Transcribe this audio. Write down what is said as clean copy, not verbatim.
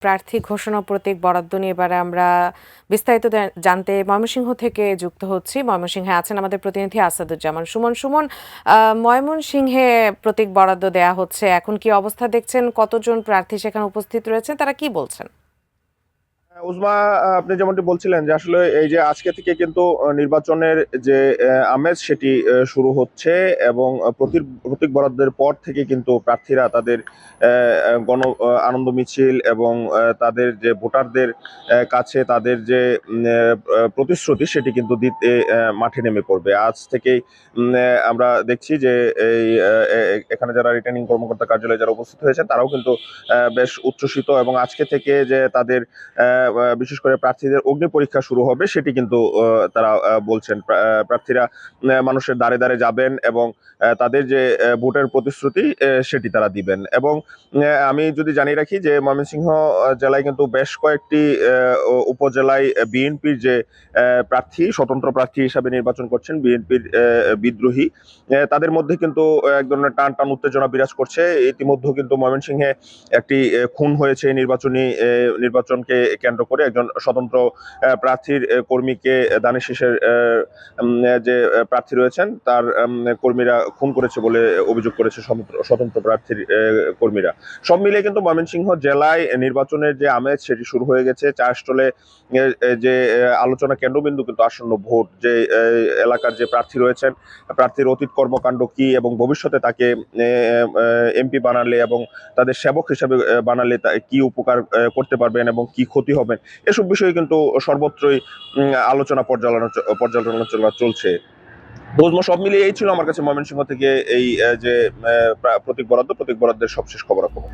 প্রার্থী ঘোষণা প্রতীক বরাদ্দ নিয়ে এবারে আমরা বিস্তারিত জানতে ময়মনসিংহ থেকে যুক্ত হচ্ছি। ময়মনসিংহে আছেন আমাদের প্রতিনিধি আসাদুজ্জামান সুমন। ময়মনসিংহে প্রতীক বরাদ্দ দেয়া হচ্ছে, এখন কি অবস্থা দেখছেন? কতজন প্রার্থী সেখানে উপস্থিত রয়েছেন, তারা কি বলছেন? উজমা, আপনি যেমনটি বলছিলেন যে আসলে এই যে আজকে থেকে কিন্তু নির্বাচনের যে আমেজ সেটি শুরু হচ্ছে এবং প্রতীক বরাদ্দের পর থেকে কিন্তু প্রার্থীরা তাদের গণ আনন্দ মিছিল এবং তাদের যে ভোটারদের কাছে তাদের যে প্রতিশ্রুতি সেটি কিন্তু দিতে মাঠে নেমে পড়বে। আজ থেকেই আমরা দেখছি যে এই এখানে যারা রিটার্নিং কর্মকর্তা কার্যালয়ে যারা উপস্থিত হয়েছেন তারাও কিন্তু বেশ উচ্ছ্বসিত এবং আজকে থেকে যে তাদের বিশেষ করে প্রার্থীদের অগ্নি পরীক্ষা শুরু হবে সেটি কিন্তু তারা বলছেন। প্রার্থীরা মানুষের দ্বারে দ্বারে যাবেন এবং তাদের যে ভোটের প্রতিশ্রুতি সেটি তারা দিবেন। এবং আমি যদি জানিয়ে রাখি যে ময়মনসিংহ জেলায় কিন্তু বেশ কয়েকটি উপজেলায় বিএনপির যে প্রার্থী স্বতন্ত্র প্রার্থী হিসাবে নির্বাচন করছেন বিএনপির বিদ্রোহী, তাদের মধ্যে কিন্তু এক ধরনের টান টান উত্তেজনা বিরাজ করছে। ইতিমধ্যে কিন্তু ময়মনসিংহে একটি খুন হয়েছে নির্বাচনকে কেন্দ্র করে। একজন স্বতন্ত্র প্রার্থীর কর্মীকে দানিশ শীষের যে প্রার্থী রয়েছেন তার কর্মীরা খুন করেছে বলে অভিযোগ করেছে স্বতন্ত্র প্রার্থীর কর্মীরা। সব মিলিয়ে কিন্তু ময়মনসিংহ জেলায় নির্বাচনের যে আমেজ সেটি শুরু হয়ে গেছে। চারস্থলে যে আলোচনা কেন্দ্রবিন্দু কিন্তু আসন্ন ভোট, যে এলাকার যে প্রার্থী রয়েছেন প্রার্থীর অতীত কর্মকাণ্ড কি এবং ভবিষ্যতে তাকে এমপি বানালে এবং তাদের সেবক হিসাবে বানালে কি উপকার করতে পারবেন এবং কি ক্ষতি হবেন, এসব বিষয়ে কিন্তু সর্বত্রই আলোচনা পর্যালোচনা চলছে। সব মিলিয়ে এই ছিল আমার কাছে ময়মনসিংহ থেকে এই যে প্রতীক বরাদ্দের সবশেষ খবরাখবর।